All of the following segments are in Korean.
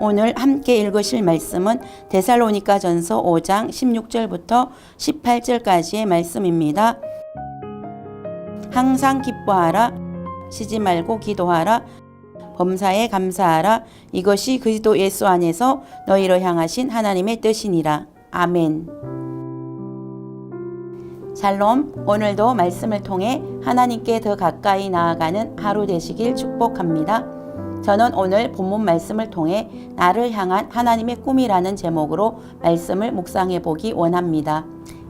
오늘 함께 읽으실 말씀은 데살로니가전서 5장 16절부터 18절까지의 말씀입니다. 항상 기뻐하라, 쉬지 말고 기도하라, 범사에 감사하라. 이것이 그리스도 예수 안에서 너희를 향하신 하나님의 뜻이니라. 아멘. 샬롬, 오늘도 말씀을 통해 하나님께 더 가까이 나아가는 하루 되시길 축복합니다. 저는 오늘 본문 말씀을 통해 나를 향한 하나님의 꿈이라는 제목으로 말씀을 묵상해 보기 원합니다.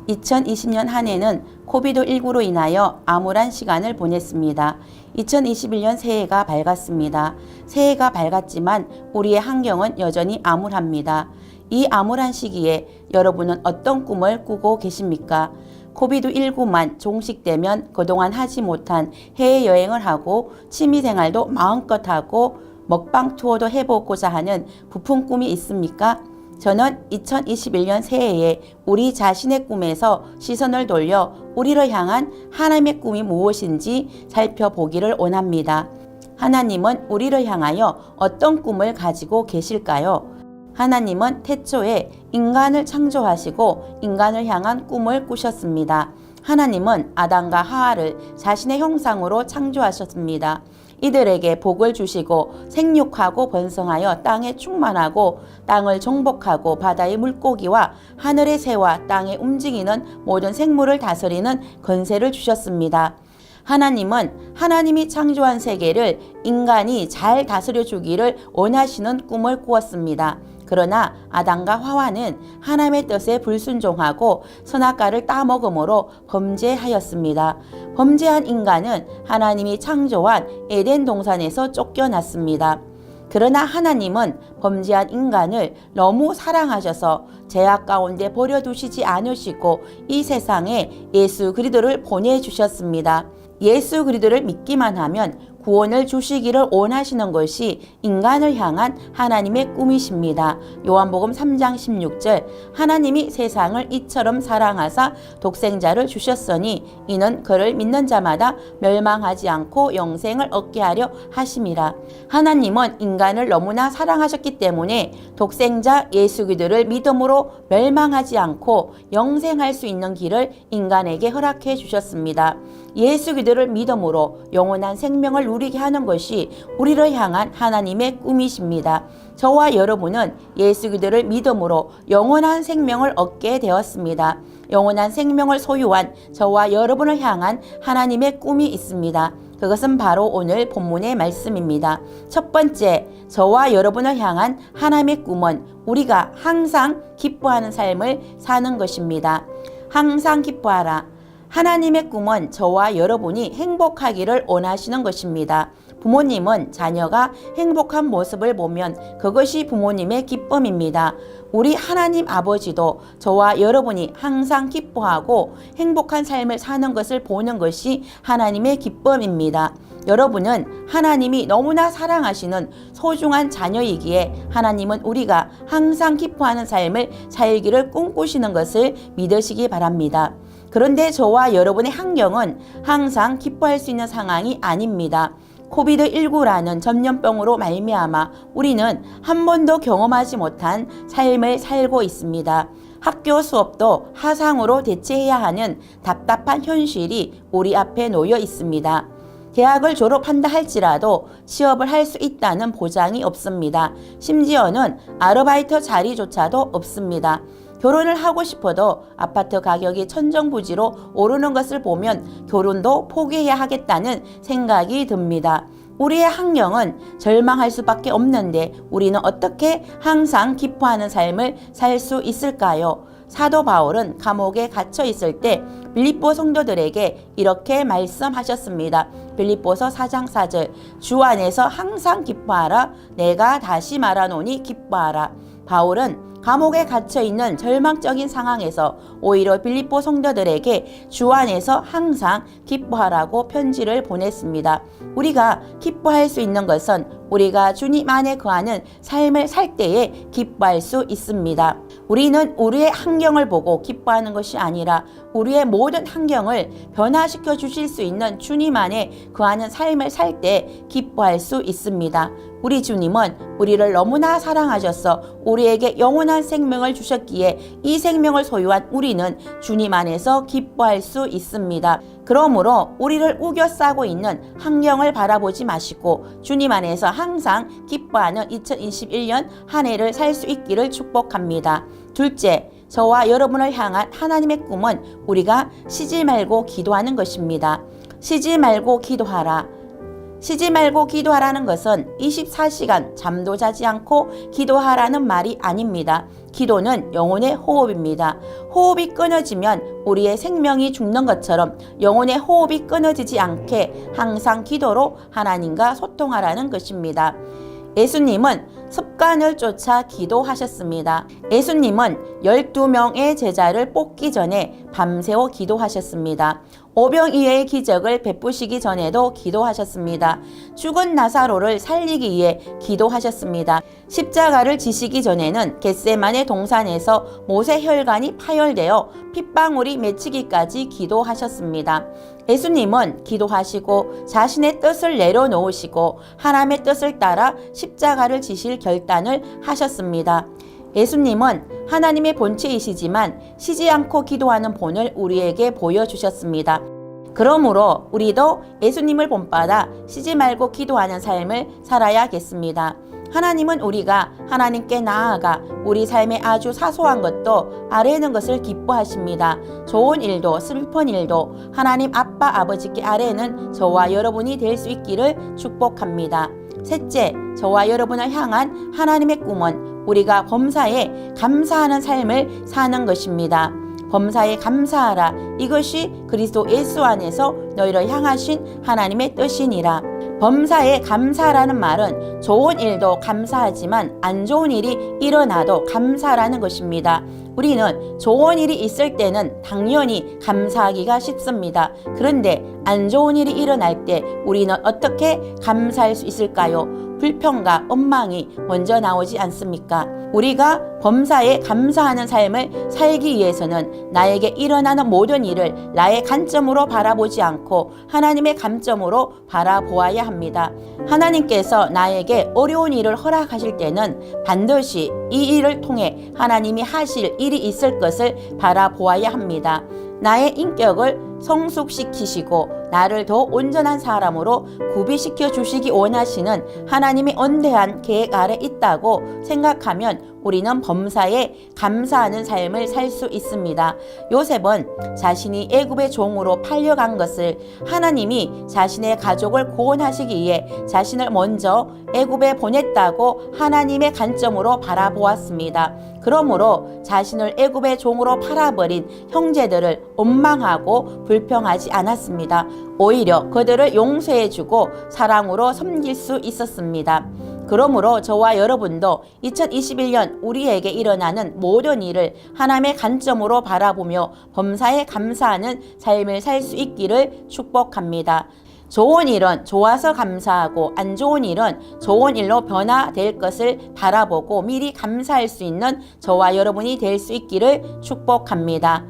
2020년 한 해는 코비드19로 인하여 암울한 시간을 보냈습니다. 2021년 새해가 밝았습니다. 새해가 밝았지만 우리의 환경은 여전히 암울합니다. 이 암울한 시기에 여러분은 어떤 꿈을 꾸고 계십니까? 코비드19만 종식되면 그동안 하지 못한 해외여행을 하고 취미생활도 마음껏 하고 먹방 투어도 해보고자 하는 부푼 꿈이 있습니까? 저는 2021년 새해에 우리 자신의 꿈에서 시선을 돌려 우리를 향한 하나님의 꿈이 무엇인지 살펴보기를 원합니다. 하나님은 우리를 향하여 어떤 꿈을 가지고 계실까요? 하나님은 태초에 인간을 창조하시고 인간을 향한 꿈을 꾸셨습니다. 하나님은 아담과 하와를 자신의 형상으로 창조하셨습니다. 이들에게 복을 주시고 생육하고 번성하여 땅에 충만하고 땅을 정복하고 바다의 물고기와 하늘의 새와 땅에 움직이는 모든 생물을 다스리는 권세를 주셨습니다. 하나님은 하나님이 창조한 세계를 인간이 잘 다스려 주기를 원하시는 꿈을 꾸었습니다. 그러나 아담과 하와는 하나님의 뜻에 불순종하고 선악과를 따먹음으로 범죄하였습니다. 범죄한 인간은 하나님이 창조한 에덴 동산에서 쫓겨났습니다. 그러나 하나님은 범죄한 인간을 너무 사랑하셔서 죄악 가운데 버려두시지 않으시고 이 세상에 예수 그리스도를 보내주셨습니다. 예수 그리스도를 믿기만 하면 구원을 주시기를 원하시는 것이 인간을 향한 하나님의 꿈이십니다. 요한복음 3장 16절 하나님이 세상을 이처럼 사랑하사 독생자를 주셨으니 이는 그를 믿는 자마다 멸망하지 않고 영생을 얻게 하려 하심이라. 하나님은 인간을 너무나 사랑하셨기 때문에 독생자 예수 그리스도를 믿음으로 멸망하지 않고 영생할 수 있는 길을 인간에게 허락해 주셨습니다. 예수 그리스도를 믿음으로 영원한 생명을 누리게 하는 것이 우리를 향한 하나님의 꿈이십니다. 저와 여러분은 예수 그리스도를 믿음으로 영원한 생명을 얻게 되었습니다. 영원한 생명을 소유한 저와 여러분을 향한 하나님의 꿈이 있습니다. 그것은 바로 오늘 본문의 말씀입니다. 첫 번째, 저와 여러분을 향한 하나님의 꿈은 우리가 항상 기뻐하는 삶을 사는 것입니다. 항상 기뻐하라. 하나님의 꿈은 저와 여러분이 행복하기를 원하시는 것입니다. 부모님은 자녀가 행복한 모습을 보면 그것이 부모님의 기쁨입니다. 우리 하나님 아버지도 저와 여러분이 항상 기뻐하고 행복한 삶을 사는 것을 보는 것이 하나님의 기쁨입니다. 여러분은 하나님이 너무나 사랑하시는 소중한 자녀이기에 하나님은 우리가 항상 기뻐하는 삶을 살기를 꿈꾸시는 것을 믿으시기 바랍니다. 그런데 저와 여러분의 환경은 항상 기뻐할 수 있는 상황이 아닙니다. 코비드19라는 전염병으로 말미암아 우리는 한 번도 경험하지 못한 삶을 살고 있습니다. 학교 수업도 화상으로 대체해야 하는 답답한 현실이 우리 앞에 놓여 있습니다. 대학을 졸업한다 할지라도 취업을 할 수 있다는 보장이 없습니다. 심지어는 아르바이트 자리조차도 없습니다. 결혼을 하고 싶어도 아파트 가격이 천정부지로 오르는 것을 보면 결혼도 포기해야 하겠다는 생각이 듭니다. 우리의 환경은 절망할 수밖에 없는데 우리는 어떻게 항상 기뻐하는 삶을 살 수 있을까요? 사도 바울은 감옥에 갇혀 있을 때 빌립보 성도들에게 이렇게 말씀하셨습니다. 빌립보서 4장 4절 주 안에서 항상 기뻐하라. 내가 다시 말하노니 기뻐하라. 바울은 감옥에 갇혀있는 절망적인 상황에서 오히려 빌립보 성도들에게 주 안에서 항상 기뻐하라고 편지를 보냈습니다. 우리가 기뻐할 수 있는 것은 우리가 주님 안에 거하는 삶을 살 때에 기뻐할 수 있습니다. 우리는 우리의 환경을 보고 기뻐하는 것이 아니라 우리의 모든 환경을 변화시켜 주실 수 있는 주님 안에 거하는 삶을 살 때 기뻐할 수 있습니다. 우리 주님은 우리를 너무나 사랑하셔서 우리에게 영원한 생명을 주셨기에 이 생명을 소유한 우리는 주님 안에서 기뻐할 수 있습니다. 그러므로 우리를 우겨싸고 있는 환경을 바라보지 마시고 주님 안에서 항상 기뻐하는 2021년 한 해를 살 수 있기를 축복합니다. 둘째, 저와 여러분을 향한 하나님의 꿈은 우리가 쉬지 말고 기도하는 것입니다. 쉬지 말고 기도하라. 쉬지 말고 기도하라는 것은 24시간 잠도 자지 않고 기도하라는 말이 아닙니다. 기도는 영혼의 호흡입니다. 호흡이 끊어지면 우리의 생명이 죽는 것처럼 영혼의 호흡이 끊어지지 않게 항상 기도로 하나님과 소통하라는 것입니다. 예수님은 습관을 쫓아 기도하셨습니다. 예수님은 12명의 제자를 뽑기 전에 밤새워 기도하셨습니다. 오병이어의 기적을 베푸시기 전에도 기도하셨습니다. 죽은 나사로를 살리기 위해 기도하셨습니다. 십자가를 지시기 전에는 겟세마네 동산에서 모세 혈관이 파열되어 핏방울이 맺히기까지 기도하셨습니다. 예수님은 기도하시고 자신의 뜻을 내려놓으시고 하나님의 뜻을 따라 십자가를 지실 결단을 하셨습니다. 예수님은 하나님의 본체이시지만 쉬지 않고 기도하는 본을 우리에게 보여주셨습니다. 그러므로 우리도 예수님을 본받아 쉬지 말고 기도하는 삶을 살아야겠습니다. 하나님은 우리가 하나님께 나아가 우리 삶의 아주 사소한 것도 아뢰는 것을 기뻐하십니다. 좋은 일도 슬픈 일도 하나님 아빠 아버지께 아뢰는 저와 여러분이 될 수 있기를 축복합니다. 셋째, 저와 여러분을 향한 하나님의 꿈은 우리가 범사에 감사하는 삶을 사는 것입니다. 범사에 감사하라. 이것이 그리스도 예수 안에서 너희를 향하신 하나님의 뜻이니라. 범사에 감사라는 말은 좋은 일도 감사하지만 안 좋은 일이 일어나도 감사라는 것입니다. 우리는 좋은 일이 있을 때는 당연히 감사하기가 쉽습니다. 그런데 안 좋은 일이 일어날 때 우리는 어떻게 감사할 수 있을까요? 불평과 원망이 먼저 나오지 않습니까? 우리가 범사에 감사하는 삶을 살기 위해서는 나에게 일어나는 모든 일을 나의 관점으로 바라보지 않고 하나님의 관점으로 바라보아야 합니다. 하나님께서 나에게 어려운 일을 허락하실 때는 반드시 이 일을 통해 하나님이 하실 일이 있을 것을 바라보아야 합니다. 나의 인격을 성숙시키시고 나를 더 온전한 사람으로 구비시켜 주시기 원하시는 하나님의 언대한 계획 아래 있다고 생각하면 우리는 범사에 감사하는 삶을 살 수 있습니다. 요셉은 자신이 애굽의 종으로 팔려간 것을 하나님이 자신의 가족을 구원하시기 위해 자신을 먼저 애굽에 보냈다고 하나님의 관점으로 바라보았습니다. 그러므로 자신을 애굽의 종으로 팔아버린 형제들을 원망하고 불평하지 않았습니다. 오히려 그들을 용서해주고 사랑으로 섬길 수 있었습니다. 그러므로 저와 여러분도 2021년 우리에게 일어나는 모든 일을 하나님의 관점으로 바라보며 범사에 감사하는 삶을 살 수 있기를 축복합니다. 좋은 일은 좋아서 감사하고 안 좋은 일은 좋은 일로 변화될 것을 바라보고 미리 감사할 수 있는 저와 여러분이 될 수 있기를 축복합니다.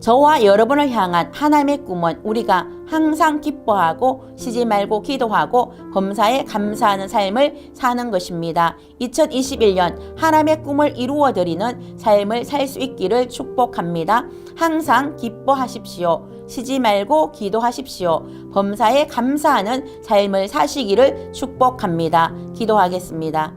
저와 여러분을 향한 하나님의 꿈은 우리가 항상 기뻐하고 쉬지 말고 기도하고 범사에 감사하는 삶을 사는 것입니다. 2021년 하나님의 꿈을 이루어드리는 삶을 살 수 있기를 축복합니다. 항상 기뻐하십시오. 쉬지 말고 기도하십시오. 범사에 감사하는 삶을 사시기를 축복합니다. 기도하겠습니다.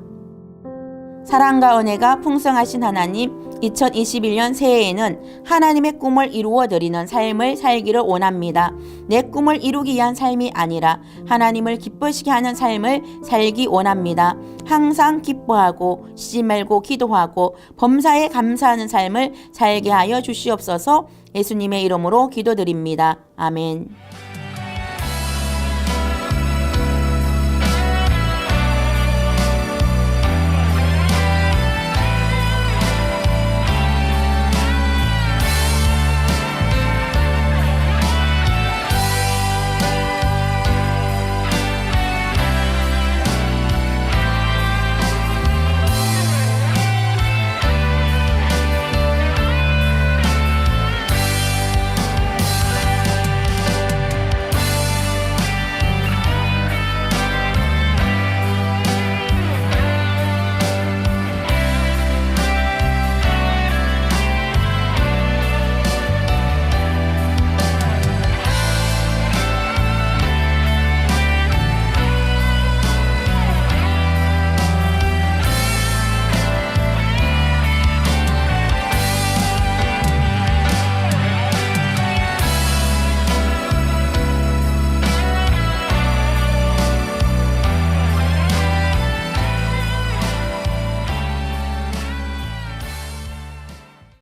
사랑과 은혜가 풍성하신 하나님, 2021년 새해에는 하나님의 꿈을 이루어드리는 삶을 살기를 원합니다. 내 꿈을 이루기 위한 삶이 아니라 하나님을 기쁘시게 하는 삶을 살기 원합니다. 항상 기뻐하고 쉬지 말고 기도하고 범사에 감사하는 삶을 살게 하여 주시옵소서. 예수님의 이름으로 기도드립니다. 아멘.